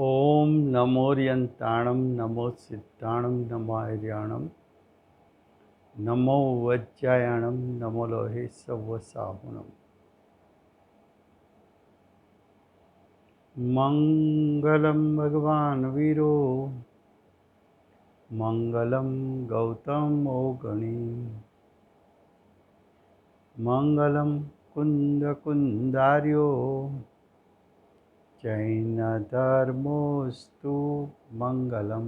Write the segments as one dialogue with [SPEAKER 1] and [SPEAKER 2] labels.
[SPEAKER 1] ओम नमोरियंताणं नमो सिद्धाणं नमो आर्याणं नमो वज्रायणं नमो लोहे सवसाहुणम्। मंगलम भगवान वीरो मंगलम गौतम गणी मंगलम कुंद कुंदार्यो जैन धर्मोस्तु मंगलम।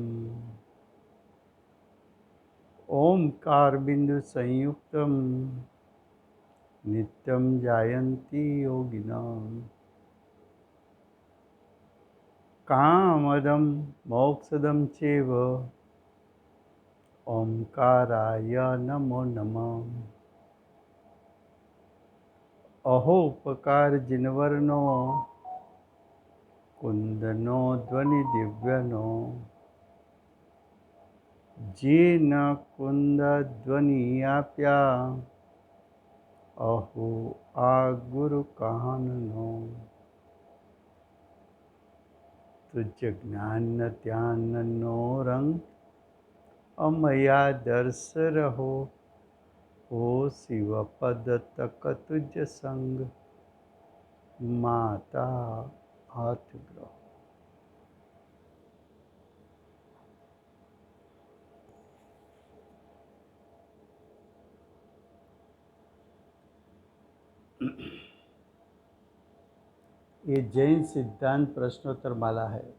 [SPEAKER 1] ओंकार बिंदु संयुक्तम नित्यं जायन्ति योगिनां कामदं मोक्षदं चैव ओंकाराय नमो नमः। अहोपकार जिनवर्नो कुंदनो ध्वनि दिव्यनो जीन कुंद ध्वनि आप्या अहो आ गुरु काननो। तुझ ज्ञान ध्यान नो रंग अमया दर्श रहो हो शिव पद तक तुझ संग माता हाथ ग्रह। ये जैन सिद्धांत प्रश्नोत्तर माला है।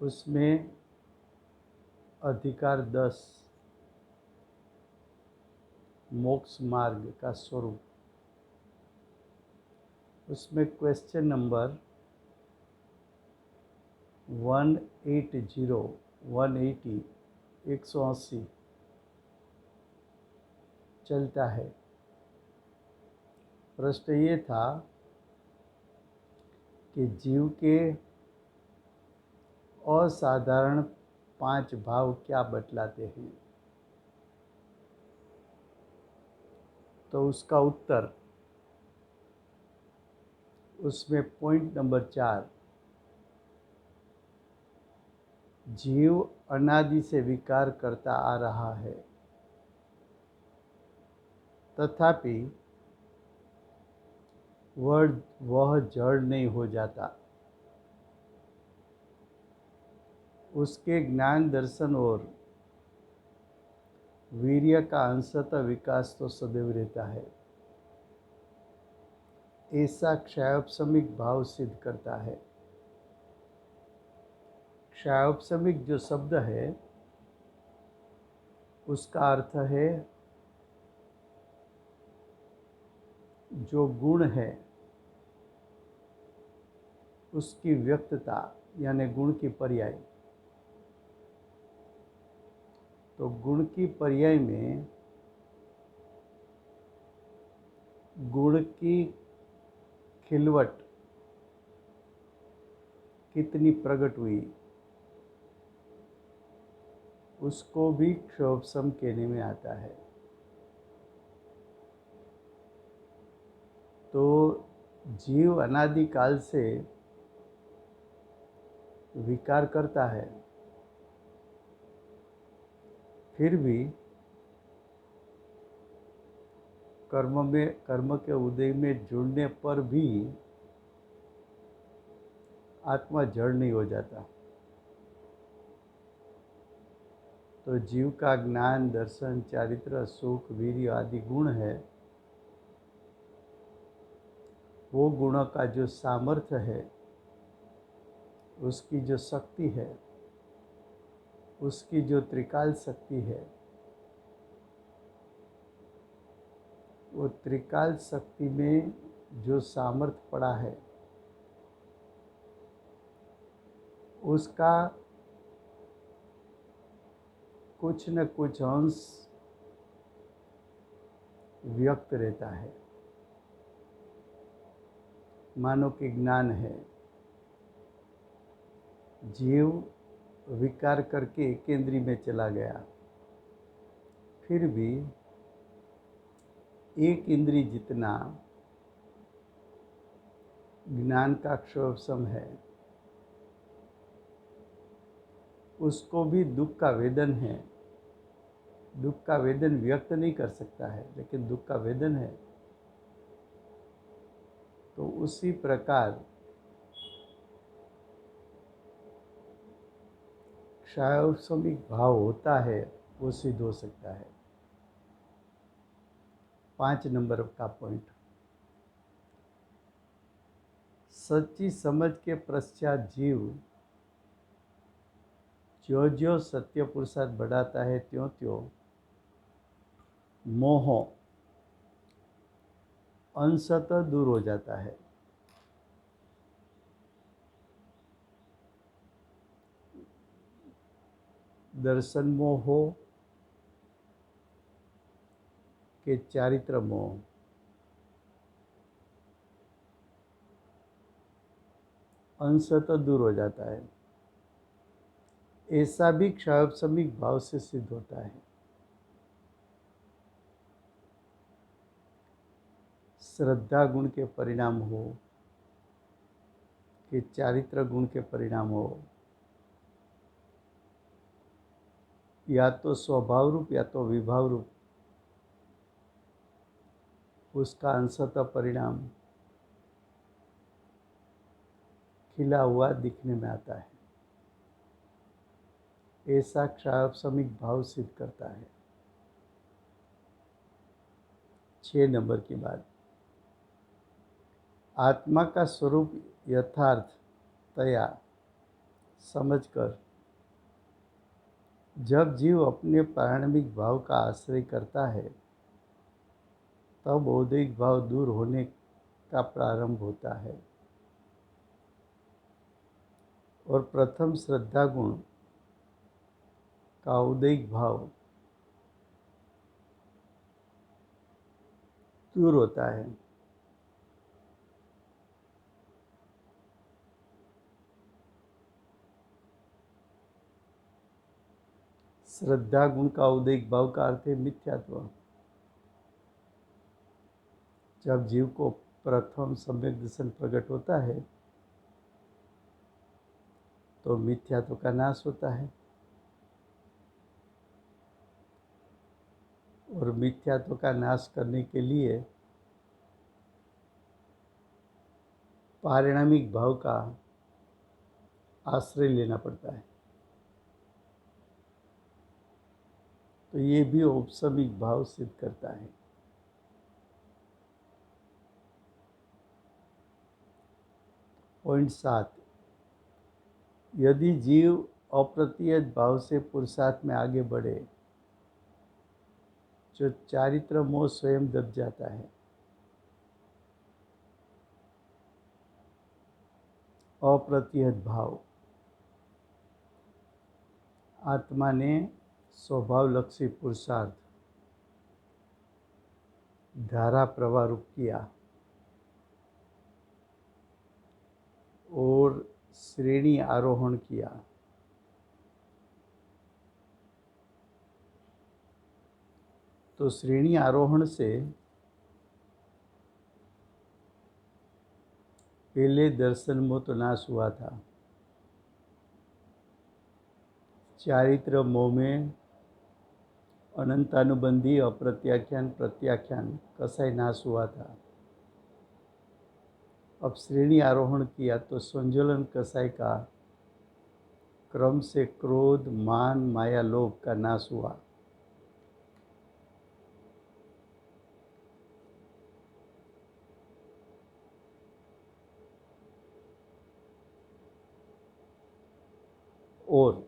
[SPEAKER 1] उसमें अधिकार 10 मोक्ष मार्ग का स्वरूप, उसमें क्वेश्चन नंबर 180 180 चलता है। प्रश्न ये था कि जीव के असाधारण 5 भाव क्या बतलाते हैं। तो उसका उत्तर उसमें पॉइंट नंबर 4, जीव अनादि से विकार करता आ रहा है, तथापि वह जड़ नहीं हो जाता। उसके ज्ञान दर्शन और वीर्य का अंशतः विकास तो सदैव रहता है। ऐसा क्षयोपशमिक भाव सिद्ध करता है। क्षयोपशमिक जो शब्द है उसका अर्थ है जो गुण है उसकी व्यक्तता, यानी गुण की पर्याय। तो गुण की पर्याय में गुण की खिलवट कितनी प्रकट हुई, उसको भी क्षयोपशम कहने में आता है। तो जीव अनादिकाल से विकार करता है, फिर भी कर्म के उदय में जुड़ने पर भी आत्मा जड़ नहीं हो जाता। तो जीव का ज्ञान दर्शन चारित्र सुख वीर्य आदि गुण है, वो गुणों का जो सामर्थ्य है, उसकी जो शक्ति है, उसकी जो त्रिकाल शक्ति है, वो त्रिकाल शक्ति में जो सामर्थ्य पड़ा है उसका कुछ न कुछ अंश व्यक्त रहता है। मानो कि ज्ञान है, जीव विकार करके केंद्रीय में चला गया, फिर भी एक इंद्री जितना ज्ञान का क्षोभसम है, उसको भी दुख का वेदन है। दुख का वेदन व्यक्त नहीं कर सकता है, लेकिन दुख का वेदन है। तो उसी प्रकार क्षायोपशमिक भाव होता है, वो सिद्ध हो सकता है। 5 नंबर का पॉइंट, सच्ची समझ के पश्चात जीव ज्यो ज्यो सत्य पुरुषार्थ बढ़ाता है, त्यों त्यों मोह अंशतः दूर हो जाता है। दर्शन मोह हो कि चारित्र मोह, अंशतः दूर हो जाता है। ऐसा भी क्षायोपशमिक भाव से सिद्ध होता है। श्रद्धा गुण के परिणाम हो कि चारित्र गुण के परिणाम हो, या तो स्वभाव रूप या तो विभाव रूप, उसका अंशतः परिणाम खिला हुआ दिखने में आता है। ऐसा क्षायोपशमिक भाव सिद्ध करता है। 6 नंबर की बात, आत्मा का स्वरूप यथार्थतया समझकर जब जीव अपने प्रारंभिक भाव का आश्रय करता है, तब बौद्धिक भाव दूर होने का प्रारंभ होता है और प्रथम श्रद्धा गुण का उदयिक भाव दूर होता है। श्रद्धा गुण का उदयिक भाव का अर्थ है मिथ्यात्व। जब जीव को प्रथम सम्यक दर्शन प्रकट होता है, तो मिथ्यात्व का नाश होता है, और मिथ्यात्व का नाश करने के लिए पारिणामिक भाव का आश्रय लेना पड़ता है। तो ये भी औपसमिक भाव सिद्ध करता है। पॉइंट 7, यदि जीव अप्रत्यय भाव से पुरुषार्थ में आगे बढ़े, जो चारित्र मोह स्वयं दब जाता है। अप्रतिहत भाव, आत्मा ने स्वभावलक्षी पुरुषार्थ धारा प्रवाह रूप किया और श्रेणी आरोहण किया। तो श्रेणी आरोहण से पहले दर्शन मोह तो नाश हुआ था। चारित्र मोह में अनंतानुबंधी अप्रत्याख्यान प्रत्याख्यान कसाई नाश हुआ था। अब श्रेणी आरोहण किया तो संज्वलन कसाई का क्रम से क्रोध मान माया लोभ का नाश हुआ। और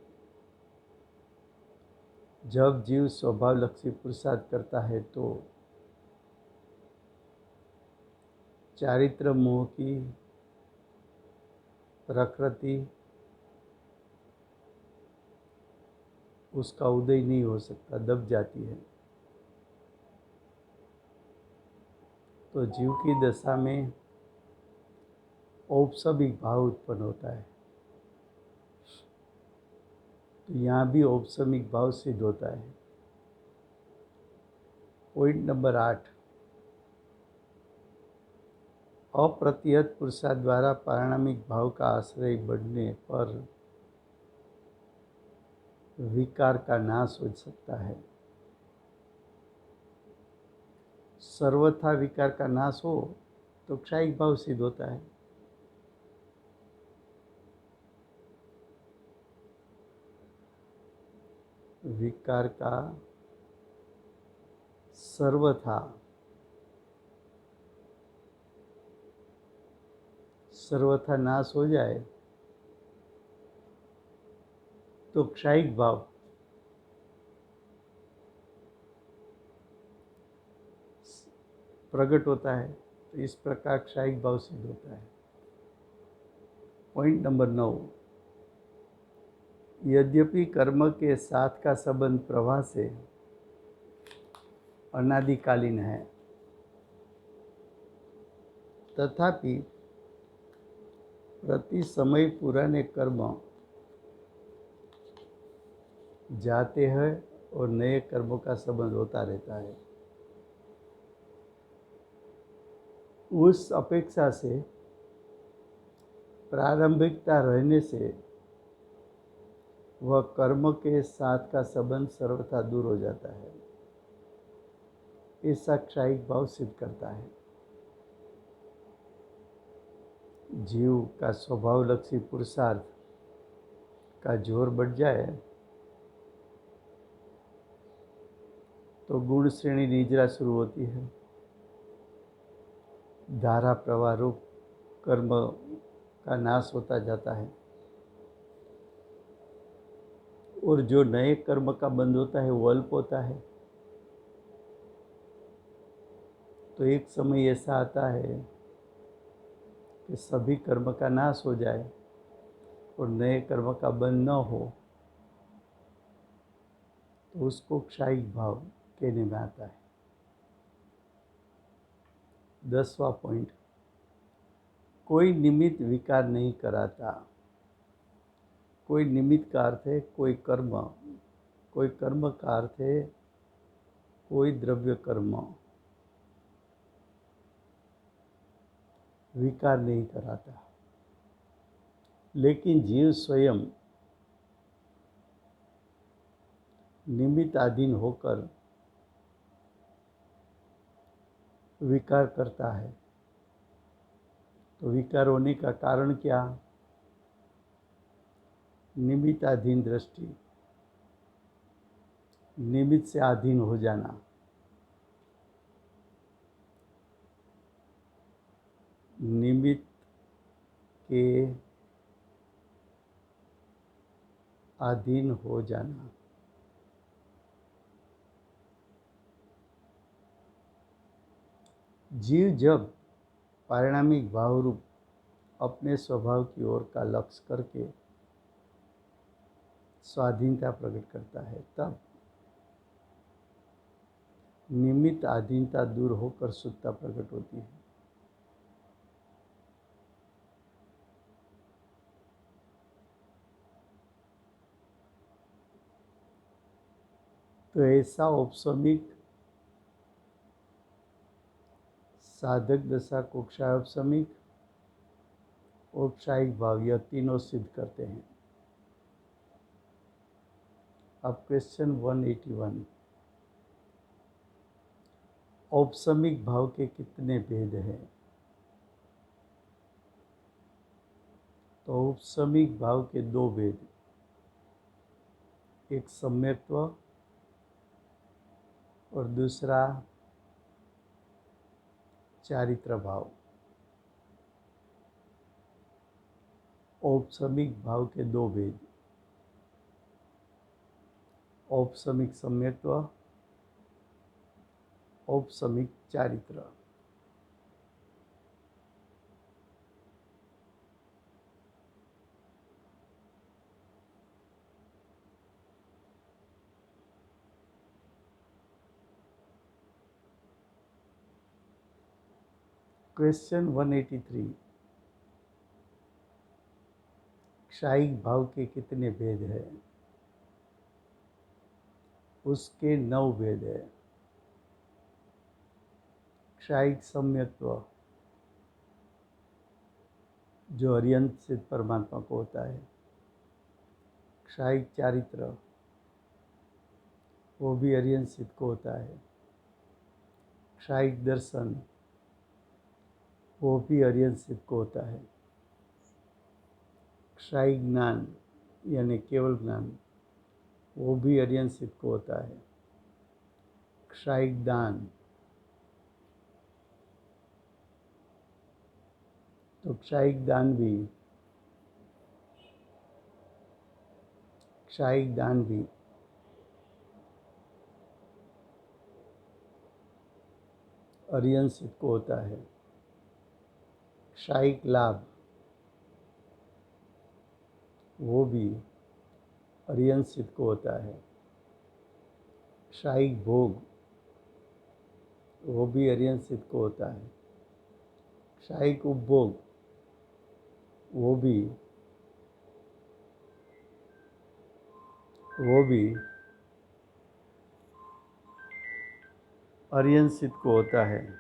[SPEAKER 1] जब जीव स्वभावलक्षी पुरुषार्थ करता है, तो चारित्र मोह की प्रकृति उसका उदय नहीं हो सकता, दब जाती है। तो जीव की दशा में औपसमिक भाव उत्पन्न होता है। तो यहाँ भी औपसमिक भाव सिद्ध होता है। पॉइंट नंबर 8, अप्रतिहत पुरुषार्थ द्वारा पारिणामिक भाव का आश्रय बढ़ने पर विकार का नाश हो सकता है। सर्वथा विकार का नाश हो तो क्षायिक भाव सिद्ध होता है। विकार का सर्वथा नाश हो जाए तो क्षायिक भाव प्रकट होता है। तो इस प्रकार क्षायिक भाव सिद्ध होता है। पॉइंट नंबर 9, यद्यपि कर्म के साथ का संबंध प्रवाह से अनादिकालीन है, तथापि प्रति समय पुराने कर्म जाते हैं और नए कर्मों का संबंध होता रहता है। उस अपेक्षा से प्रारंभिकता रहने से वह कर्म के साथ का संबंध सर्वथा दूर हो जाता है। ऐसा क्षायिक भाव सिद्ध करता है। जीव का स्वभावलक्षी पुरुषार्थ का जोर बढ़ जाए तो गुण श्रेणी निजरा शुरू होती है। धारा प्रवाह रूप कर्म का नाश होता जाता है और जो नए कर्म का बंध होता है वो अल्प होता है। तो एक समय ऐसा आता है कि सभी कर्म का नाश हो जाए और नए कर्म का बंध न हो, तो उसको क्षायिक भाव कहने में आता है। 10वां पॉइंट, कोई निमित्त विकार नहीं कराता। कोई निमित्त का अर्थ है कोई कर्म का अर्थ है कोई द्रव्य कर्म विकार नहीं कराता। लेकिन जीव स्वयं निमित्ताधीन होकर विकार करता है। तो विकार होने का कारण क्या? निमित्ताधीन दृष्टि, निमित्त से अधीन हो जाना। निमित्त के अधीन हो जाना। जीव जब पारिणामिक भाव रूप अपने स्वभाव की ओर का लक्ष्य करके स्वाधीनता प्रकट करता है, तब निमित्त अधीनता दूर होकर शुद्धता प्रकट होती है। तो ऐसा औपसमिक साधक दशा को क्षायोपशमिक और क्षायिक भाव यह तीनों सिद्ध करते हैं। अब क्वेश्चन 181, औपसमिक भाव के कितने भेद हैं? तो औपसमिक भाव के 2 भेद, एक सम्यक्त्व और दूसरा चारित्र भाव। औपसमिक भाव के 2 भेद, औपसमिक सम्यक्त्व, औपसमिक चारित्र। क्वेश्चन 183, क्षायिक भाव के कितने भेद हैं? उसके 9 भेद है। क्षायिक सम्यक्त्व जो अर्यंत सिद्ध परमात्मा को होता है, क्षायिक चारित्र वो भी अर्यंत सिद्ध को होता है, क्षायिक दर्शन वो भी अर्यंत सिद्ध को होता है, क्षायिक ज्ञान यानी केवल ज्ञान वो भी अर्यंत सिद्ध को होता है, क्षायिक दान तो क्षायिक दान भी अर्यंत सिद्ध को होता है, क्षायिक लाभ वो भी अर्यंत सिद्ध को होता है, क्षायिक भोग वो भी अर्यंत सिद्ध को होता है, क्षायिक उपभोग वो भी अर्यंत सिद्ध को होता है।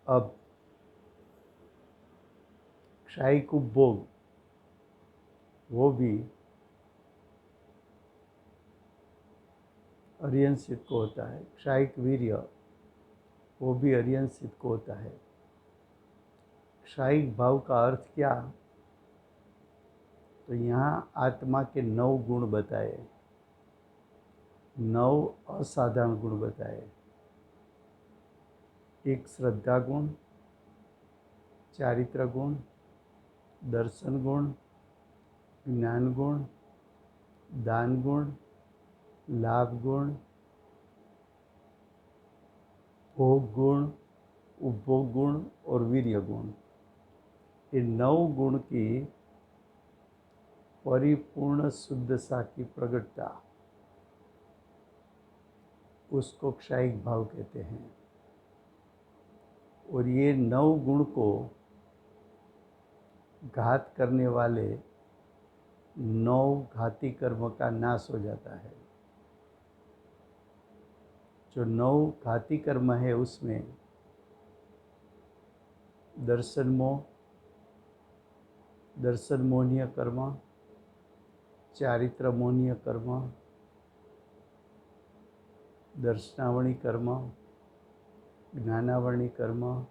[SPEAKER 1] अब क्षायिक उपभोग वो भी अर्यंत सिद्ध को होता है, क्षायिक वीर्य वो भी अर्यंत सिद्ध को होता है। क्षायिक भाव का अर्थ क्या? तो यहाँ आत्मा के 9 गुण बताए, 9 असाधारण गुण बताए। एक श्रद्धा गुण, चारित्र गुण, दर्शन गुण, ज्ञान गुण, दान गुण, लाभ गुण, भोग गुण, उपभोग गुण और वीर्य गुण। ये 9 गुण की परिपूर्ण शुद्धता की प्रगटता उसको क्षायिक भाव कहते हैं। और ये 9 गुण को घात करने वाले 9 घाती कर्म का नाश हो जाता है। जो 9 घाती कर्म है उसमें दर्शन मोहनीय कर्म, चारित्र मोहनीय कर्म, दर्शनावणी कर्म, ज्ञानावणी कर्म,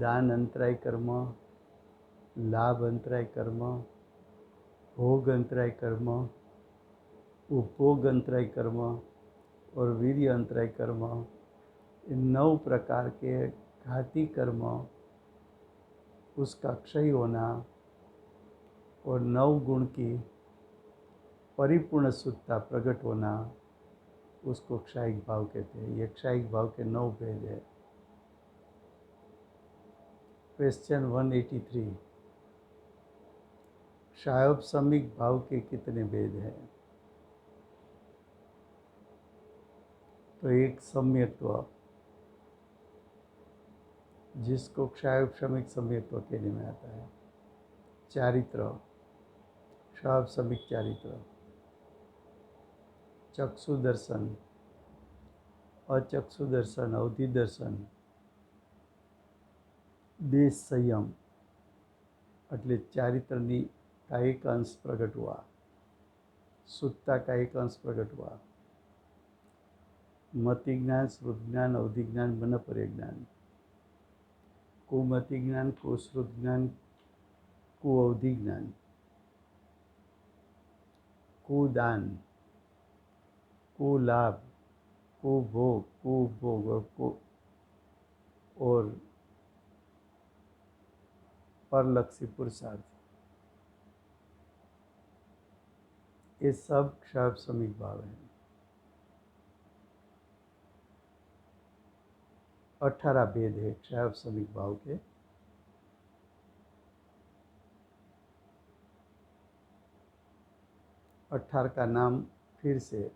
[SPEAKER 1] दान अंतराय कर्म, लाभ अंतराय कर्म, भोग अंतराय कर्म, उपभोग अंतराय कर्म और वीर्य अंतराय कर्म, इन 9 प्रकार के घाती कर्म उसका क्षय होना और 9 गुण की परिपूर्ण शुद्धता प्रकट होना उसको क्षायिक भाव कहते हैं। ये क्षायिक भाव के 9 भेद है। क्वेश्चन 183, क्षायोपशमिक भाव के कितने भेद हैं? तो एक सम्यक्त्व जिसको क्षायोपशमिक सम्यक्त्व कहने में आता है, चारित्र क्षायोपशमिक चारित्र, चक्षु दर्शन, अचक्षु दर्शन, अवधि दर्शन, देश संयम એટલે ચારિત્રની का एक अंश प्रकट हुआ, शुद्धता का एक अंश प्रकट हुआ, मति ज्ञान, श्रुत ज्ञान, अवधि ज्ञान, मन परिज्ञान, कुमति ज्ञान, कुश्रुत ज्ञान, कुअवधि ज्ञान, कुदान, कुलाभ, कुभोग, कुभोग और परलक्षी पुरुषार्थ, ये सब क्षायोपशमिक भाव हैं। 18 भेद है क्षायोपशमिक भाव के। 18 का नाम फिर से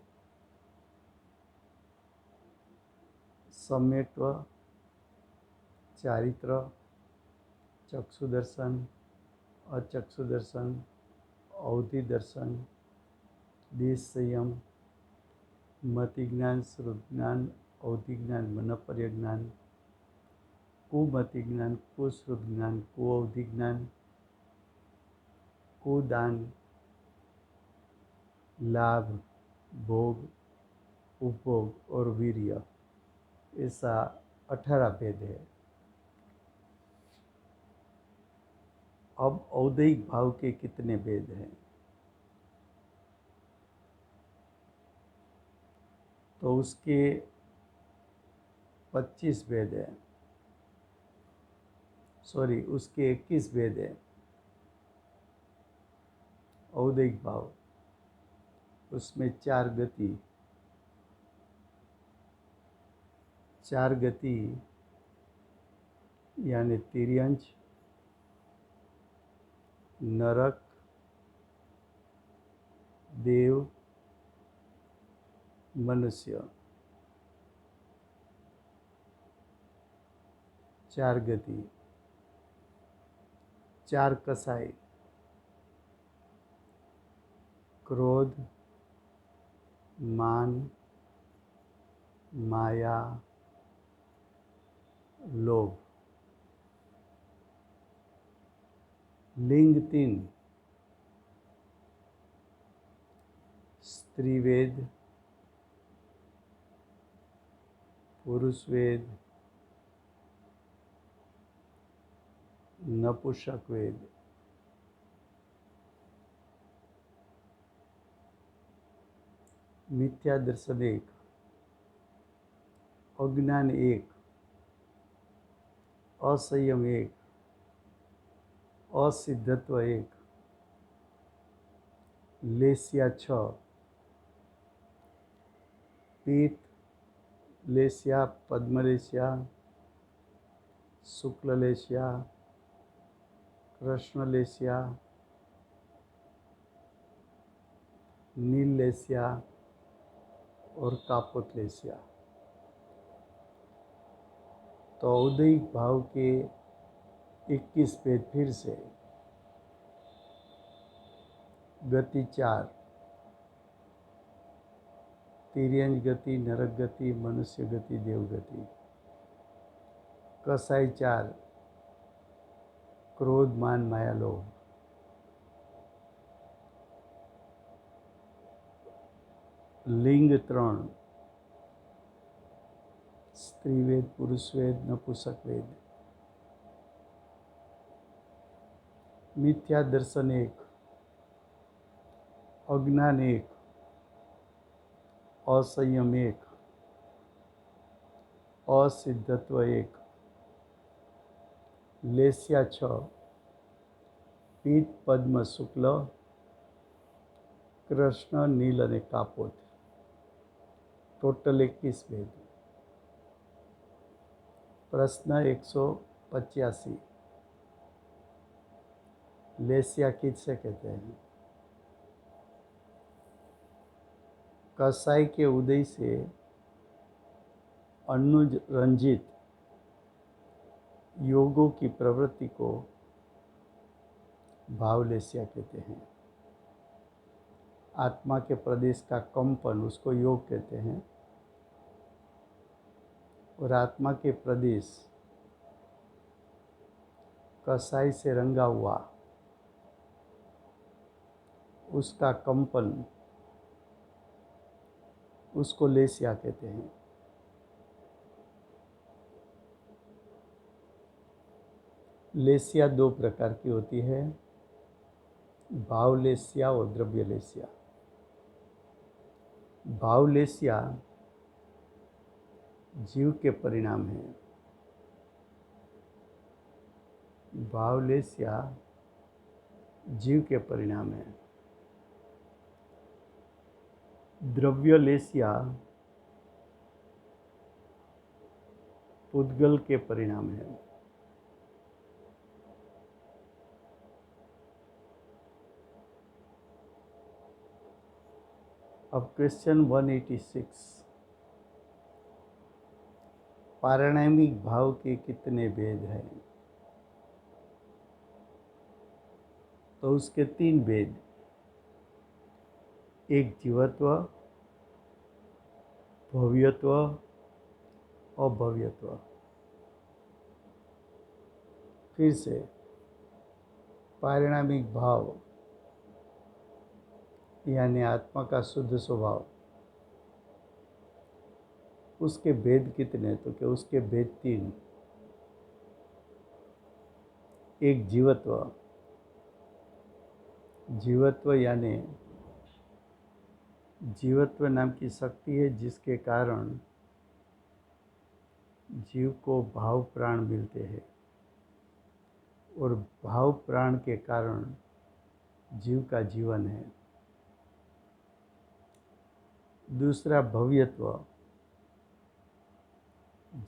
[SPEAKER 1] सम्यक्त्व, चारित्र, चक्षु दर्शन, अचक्षु दर्शन, अवधि दर्शन, देश संयम, मति ज्ञान, श्रुत ज्ञान, अवधि ज्ञान, मनपर्य ज्ञान, कुमति ज्ञान, कुश्रुत ज्ञान, कुअवधि ज्ञान, कुदान, लाभ, भोग, उपभोग और वीर्य, ऐसा 18 भेद है। अब औदैहिक भाव के कितने भेद हैं? तो उसके 25 भेद हैं, सॉरी उसके 21 भेद हैं। औदैहिक भाव, उसमें 4 गति, 4 गति यानी तिर्यंच, नरक, देव, मनुष्य, 4 गति, 4 कसाई, क्रोध, मान, माया, लोभ। लिंग 3, स्त्रीवेद, पुरुषवेद, नपुंसक वेद। मिथ्या दर्शन 1, अज्ञान 1, असंयम 1, असिद्धत्व 1, लेस्या 6, पीत लेस्या, पद्मलेस्या, शुक्ललेस्या, कृष्णलेस्या, नीललेस्या और कापोतलेस्या। तो औदैहिक भाव के 21 भेद फिर से। गति 4, तिर्यंच गति, नरक गति, मनुष्य गति, देव गति। कसाई 4, क्रोध, मान, माया, लोभ। लिंग 3, स्त्रीवेद, पुरुषवेद, नपुंसक वेद। मिथ्या दर्शन 1, अज्ञान 1, असंयम 1, असिद्धत्व 1, लेस्या 6, पीत, पद्म, शुक्ल, कृष्ण, नील और कापोत। टोटल 21 भेद। प्रश्न 185, लेस्या किससे कहते हैं? कसाई के उदय से अनुरंजित योगों की प्रवृत्ति को भावलेस्या कहते हैं। आत्मा के प्रदेश का कंपन, उसको योग कहते हैं। और आत्मा के प्रदेश कसाई से रंगा हुआ, उसका कंपन, उसको लेस्या कहते हैं। लेस्या 2 प्रकार की होती है, भावलेस्या और द्रव्यलेस्या। भावलेस्या जीव के परिणाम है। भावलेस्या जीव के परिणाम है। द्रव्यलेस्या पुद्गल के परिणाम है। अब क्वेश्चन 186, पाराणामिक भाव के कितने भेद हैं? तो उसके 3 भेद। एक जीवत्व, भव्यत्व, अभव्यत्व। फिर से पारिणामिक भाव यानी आत्मा का शुद्ध स्वभाव, उसके भेद कितने? तो क्या उसके भेद 3। एक जीवत्व, जीवत्व यानी जीवत्व नाम की शक्ति है जिसके कारण जीव को भाव प्राण मिलते हैं और भाव प्राण के कारण जीव का जीवन है। दूसरा भव्यत्व,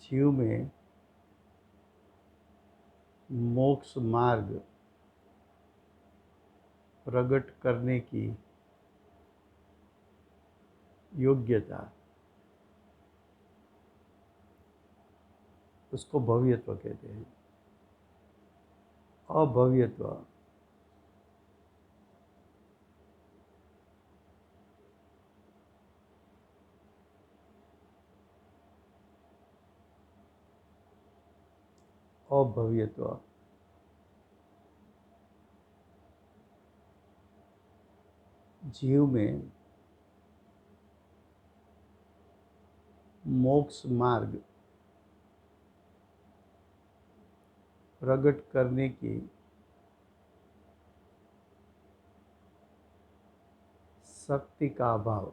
[SPEAKER 1] जीव में मोक्ष मार्ग प्रकट करने की योग्यता, उसको भव्यत्व कहते हैं। अभव्यत्व, अभव्यत्व जीव में मोक्ष मार्ग प्रकट करने की शक्ति का अभाव।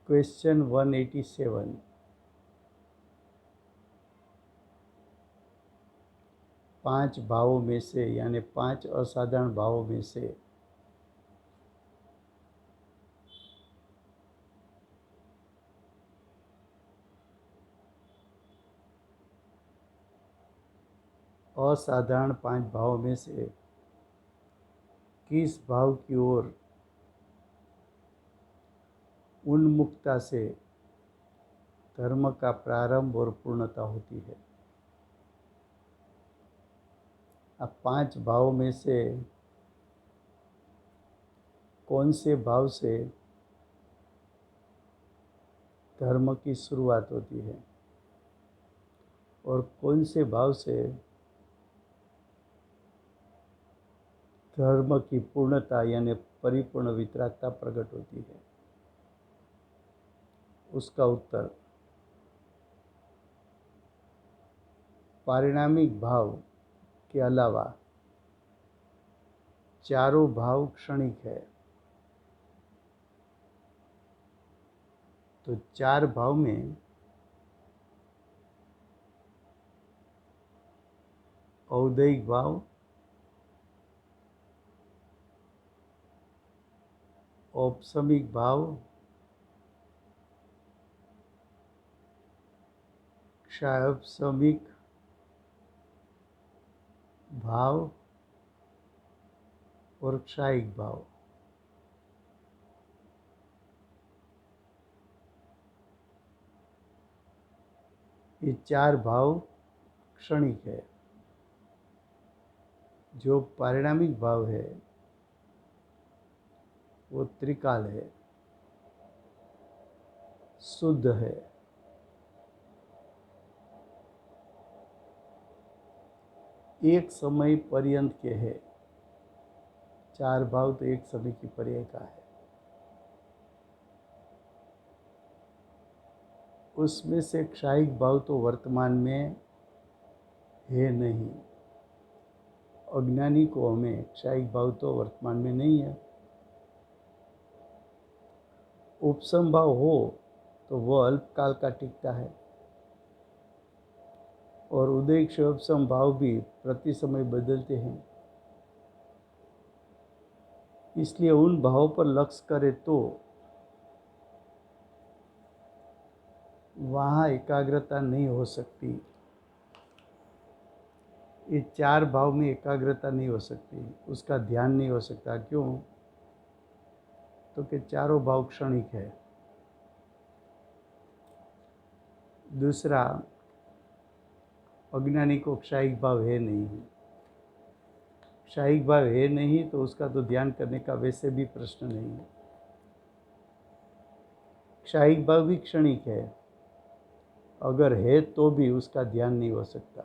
[SPEAKER 1] क्वेश्चन 187, 5 भावों में से यानी 5 असाधारण भावों में से असाधारण 5 भावों में से किस भाव की ओर उन्मुखता से धर्म का प्रारंभ और पूर्णता होती है? अब 5 भावों में से कौन से भाव से धर्म की शुरुआत होती है और कौन से भाव से धर्म की पूर्णता यानी परिपूर्ण वितरागता प्रकट होती है? उसका उत्तर पारिणामिक भाव के अलावा चारों भाव क्षणिक है। तो 4 भाव में औदैहिक भाव, औपसमिक भाव, क्षायपसमिक भाव और क्षायिक भाव। ये 4 भाव क्षणिक है। जो पारिणामिक भाव है वो त्रिकाल है, शुद्ध है। एक समय पर्यंत के है। 4 भाव तो एक समय की पर्याय का है। उसमें से क्षायिक भाव तो वर्तमान में है नहीं। अज्ञानी को हमें क्षायिक भाव तो वर्तमान में नहीं है। उपसम भाव हो तो वह अल्पकाल का टिकता है और उदय क्षोभसम भाव भी प्रति समय बदलते हैं। इसलिए उन भावों पर लक्ष्य करें तो वहाँ एकाग्रता नहीं हो सकती। ये 4 भाव में एकाग्रता नहीं हो सकती, उसका ध्यान नहीं हो सकता। क्यों? तो कि चारों भाव क्षणिक है। दूसरा, अज्ञानी को क्षायिक भाव है नहीं। क्षायिक भाव है नहीं तो उसका तो ध्यान करने का वैसे भी प्रश्न नहीं है। क्षायिक भाव भी क्षणिक है, अगर है तो भी उसका ध्यान नहीं हो सकता।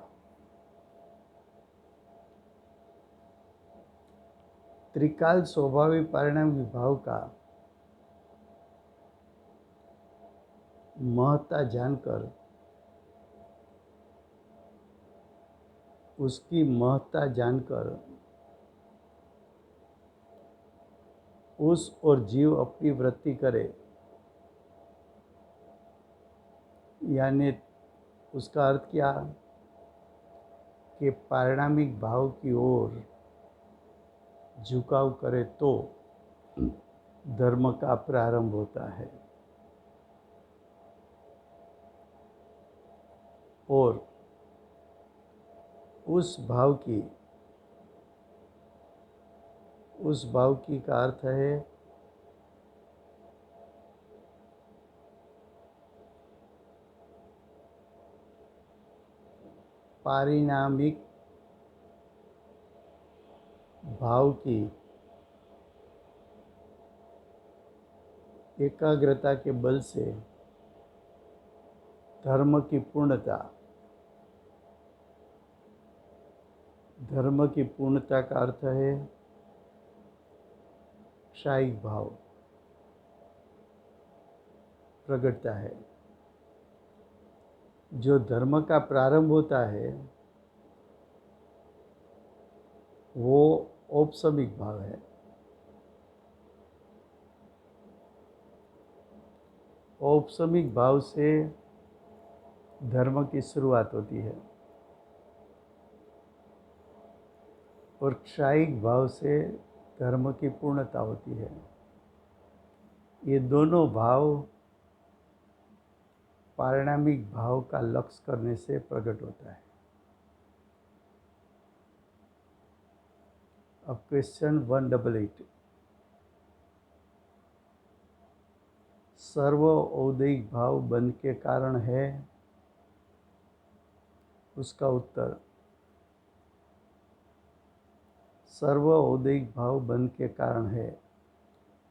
[SPEAKER 1] त्रिकाल स्वाभाविक परिणाम विभाव का महत्ता जानकर, उसकी महत्ता जानकर उस और जीव अपनी वृत्ति करे, यानी उसका अर्थ क्या कि पारिणामिक भाव की ओर झुकाव करे तो धर्म का प्रारंभ होता है। और उस भाव की का अर्थ है पारिणामिक भाव की एकाग्रता के बल से धर्म की पूर्णता, धर्म की पूर्णता का अर्थ है क्षायिक भाव प्रगटता है। जो धर्म का प्रारंभ होता है वो औपसमिक भाव है। औपसमिक भाव से धर्म की शुरुआत होती है और क्षायिक भाव से धर्म की पूर्णता होती है। ये दोनों भाव पारिणामिक भाव का लक्ष्य करने से प्रकट होता है। अब क्वेश्चन 188, सर्व औदैहिक भाव बंध के कारण है? उसका उत्तर, सर्व औदैहिक भाव बंध के कारण है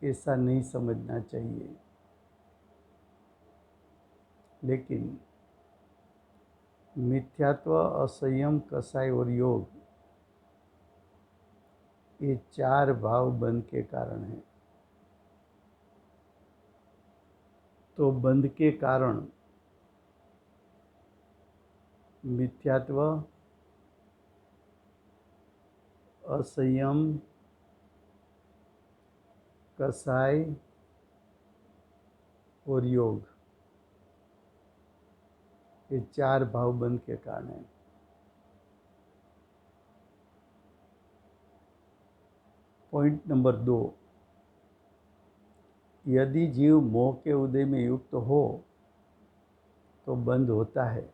[SPEAKER 1] ऐसा नहीं समझना चाहिए, लेकिन मिथ्यात्व, असंयम, कसाय और योग, ये चार भाव बंध के कारण है। तो बंध के कारण मिथ्यात्व, असंयम, कसाय और योग, ये चार भाव बंध के कारण है। पॉइंट नंबर 2, यदि जीव मोह के उदय में युक्त हो तो बंध होता है।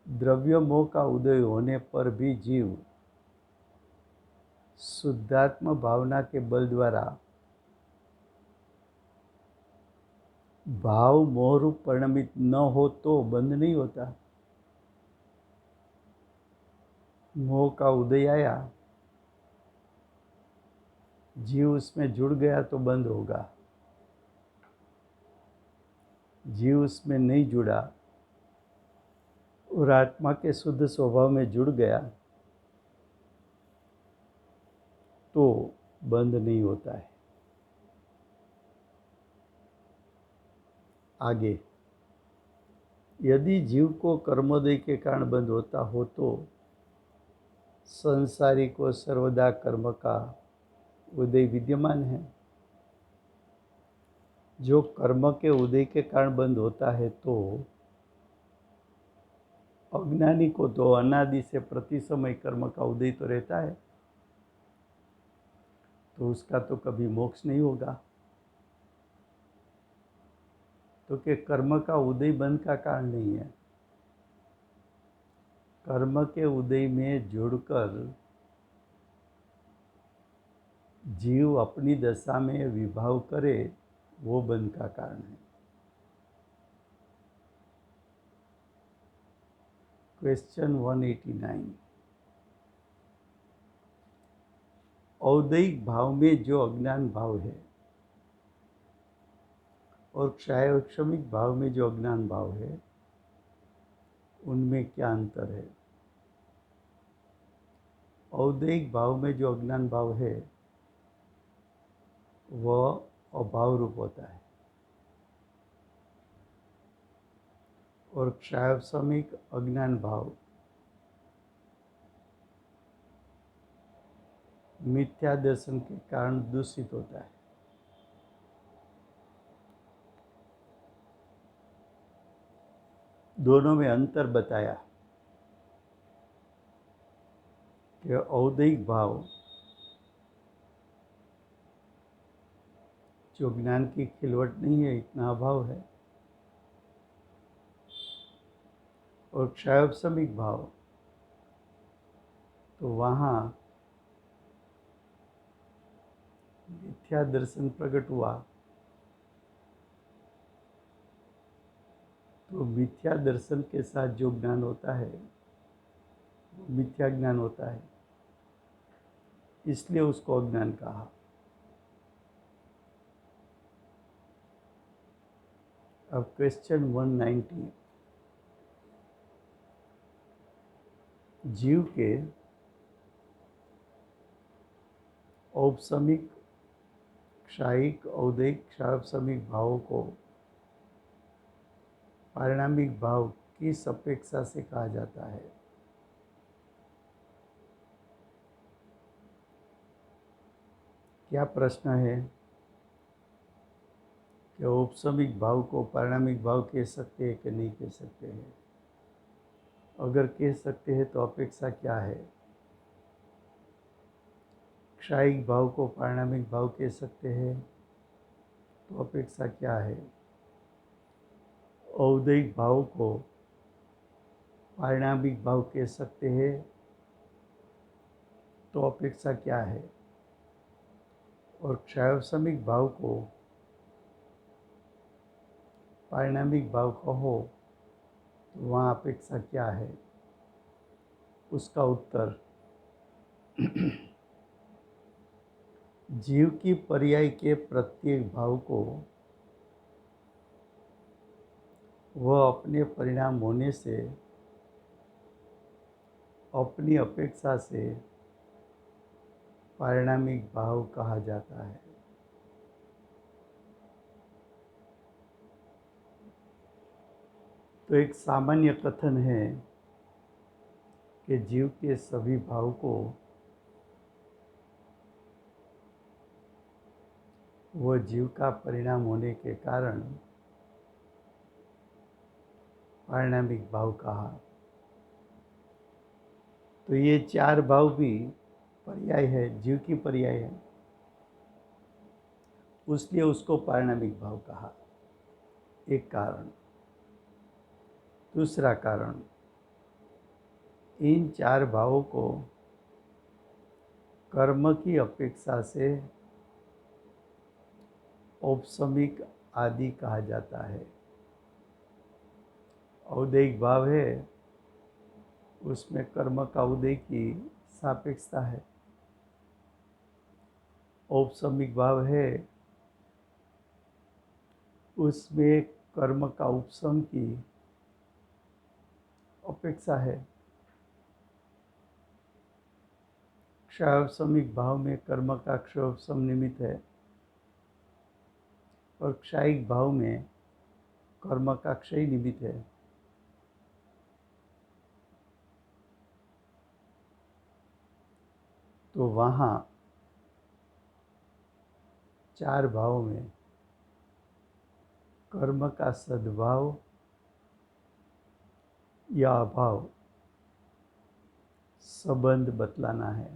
[SPEAKER 1] द्रव्य मोह का उदय होने पर भी जीव शुद्धात्म भावना के बल द्वारा भाव मोह रूप परिणमित न हो तो बंध नहीं होता। मोह का उदय आया, जीव उसमें जुड़ गया तो बंद होगा। जीव उसमें नहीं जुड़ा और आत्मा के शुद्ध स्वभाव में जुड़ गया तो बंद नहीं होता है। आगे, यदि जीव को कर्मोदय के कारण बंध होता हो तो संसारी को सर्वदा कर्म का उदय विद्यमान है। जो कर्म के उदय के कारण बंद होता है तो अज्ञानी को तो अनादि से प्रति समय कर्म का उदय तो रहता है, तो उसका तो कभी मोक्ष नहीं होगा। तो कि कर्म का उदय बंध का कारण नहीं है। कर्म के उदय में जुड़कर जीव अपनी दशा में विभाव करे वो बंध का कारण है। क्वेश्चन 189। औदैहिक भाव में जो अज्ञान भाव है और क्षायक्षमिक भाव में जो अज्ञान भाव है, उनमें क्या अंतर है? औदैहिक भाव में जो अज्ञान भाव है वह अभाव रूप होता है, और क्षायक्षमिक अज्ञान भाव मिथ्या दर्शन के कारण दूषित होता है। दोनों में अंतर बताया कि औदैहिक भाव जो ज्ञान की खिलवट नहीं है, इतना अभाव है, और क्षायक्षमिक भाव तो वहाँ मिथ्या दर्शन प्रकट हुआ, तो मिथ्या दर्शन के साथ जो ज्ञान होता है वो मिथ्या ज्ञान होता है, इसलिए उसको अज्ञान कहा। अब क्वेश्चन 190। जीव के औपसमिक, क्षायिक, औदैहिक, क्षायक्षमिक भावों को पारिणामिक भाव किस अपेक्षा से कहा जाता है? क्या प्रश्न है कि औपसमिक भाव को पारिणामिक भाव कह सकते हैं कि नहीं कह सकते हैं? अगर कह सकते हैं तो अपेक्षा क्या है? क्षायिक भाव को पारिणामिक भाव कह सकते हैं तो अपेक्षा क्या है? औदैहिक भाव को पारिणामिक भाव कह सकते हैं तो अपेक्षा क्या है? और क्षायक्षमिक भाव को पारिणामिक भाव कहो तो वहाँ अपेक्षा क्या है? उसका उत्तर जीव की पर्याय के प्रत्येक भाव को वह अपने परिणाम होने से अपनी अपेक्षा से पारिणामिक भाव कहा जाता है। तो एक सामान्य कथन है कि जीव के सभी भाव को वह जीव का परिणाम होने के कारण पारिणामिक भाव कहा। तो ये चार भाव भी पर्याय है, जीव की पर्याय है, उसलिए उसको पारिणामिक भाव कहा। एक कारण। दूसरा कारण, इन चार भावों को कर्म की अपेक्षा से औपसमिक आदि कहा जाता है। औदैहिक भाव है, उसमें कर्म का उदय की सापेक्षता है। औपसमिक भाव है, उसमें कर्म का उपशम की अपेक्षा है। क्षायक्षमिक भाव में कर्म का क्षयोपशम निमित्त है, और क्षायिक भाव में कर्म का क्षय निमित्त है। तो वहाँ चार भाव में कर्म का सद्भाव या अभाव संबंध बतलाना है।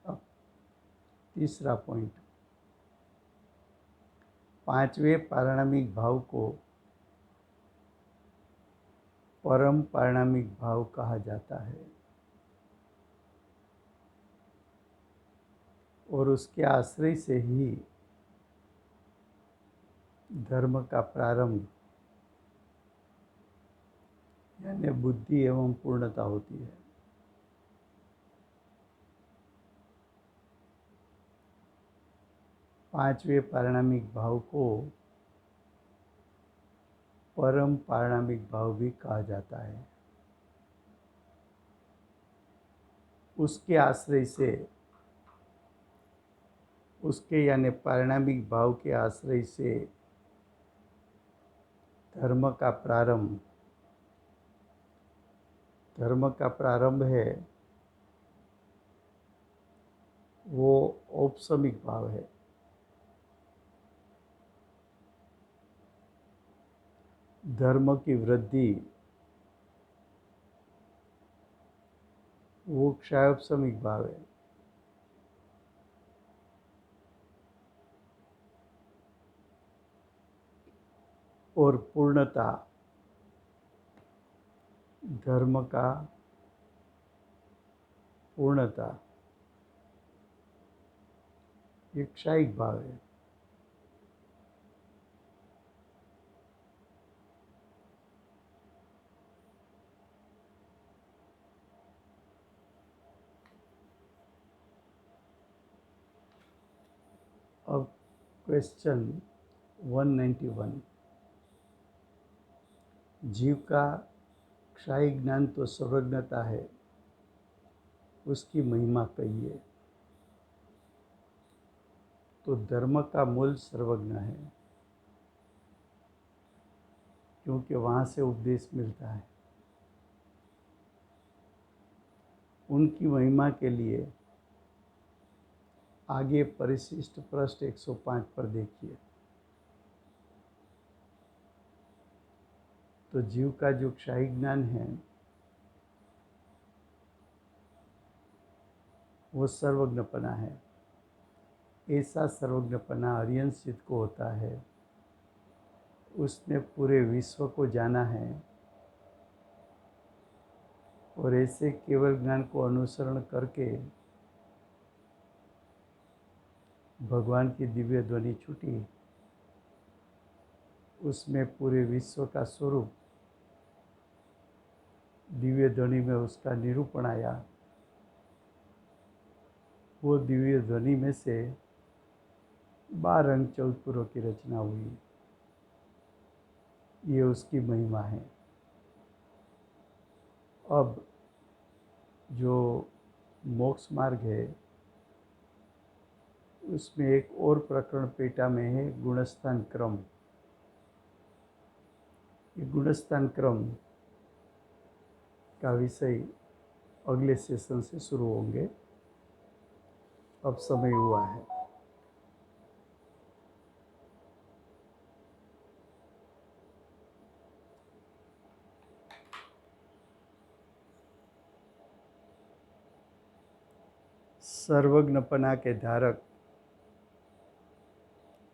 [SPEAKER 1] अब तीसरा पॉइंट, पांचवें पारिणामिक भाव को परम पारिणामिक भाव कहा जाता है, और उसके आश्रय से ही धर्म का प्रारंभ यानी बुद्धि एवं पूर्णता होती है। पांचवें पारिणामिक भाव को परम पारिणामिक भाव भी कहा जाता है। उसके आश्रय से, उसके यानी पारिणामिक भाव के आश्रय से धर्म का प्रारंभ है वो औपसमिक भाव है। धर्म की वृद्धि वो क्षयोपसमिक भाव है। और पूर्णता धर्म का पूर्णता ये क्षयिक भाव है। अब क्वेश्चन 191, जीव का क्षय ज्ञान तो सर्वज्ञता है, उसकी महिमा कहिए। तो धर्म का मूल सर्वज्ञ है, क्योंकि वहाँ से उपदेश मिलता है। उनकी महिमा के लिए आगे परिशिष्ट पृष्ठ 105 पर देखिए। तो जीव का जो क्षय ज्ञान है वो सर्वज्ञपना है। ऐसा सर्वज्ञपना हरियंसित को होता है, उसने पूरे विश्व को जाना है और ऐसे केवल ज्ञान को अनुसरण करके भगवान की दिव्य ध्वनि छूटी, उसमें पूरे विश्व का स्वरूप दिव्य ध्वनि में उसका निरूपण आया। वो दिव्य ध्वनि में से 12 अंग 14 पुरों की रचना हुई। ये उसकी महिमा है। अब जो मोक्ष मार्ग है उसमें एक और प्रकरण पेटा में है, गुणस्थान क्रम। ये गुणस्थान क्रम का विषय अगले सेशन से शुरू होंगे। अब समय हुआ है। सर्वज्ञपना के धारक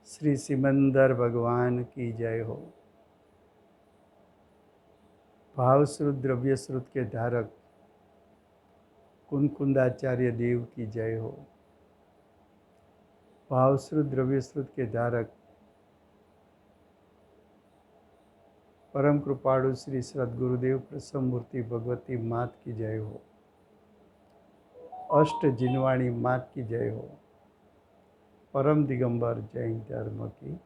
[SPEAKER 1] श्री सिमंदर भगवान की जय हो। भावश्रुत द्रव्य श्रुत के धारक कुंकुंदाचार्य देव की जय हो। भावश्रुत द्रव्य श्रुत के धारक परम कृपाणु श्री सद्गुरुदेव प्रसन्न मूर्ति भगवती मात की जय हो। अष्ट जिनवाणी मात की जय हो। परम दिगंबर जैन धर्म की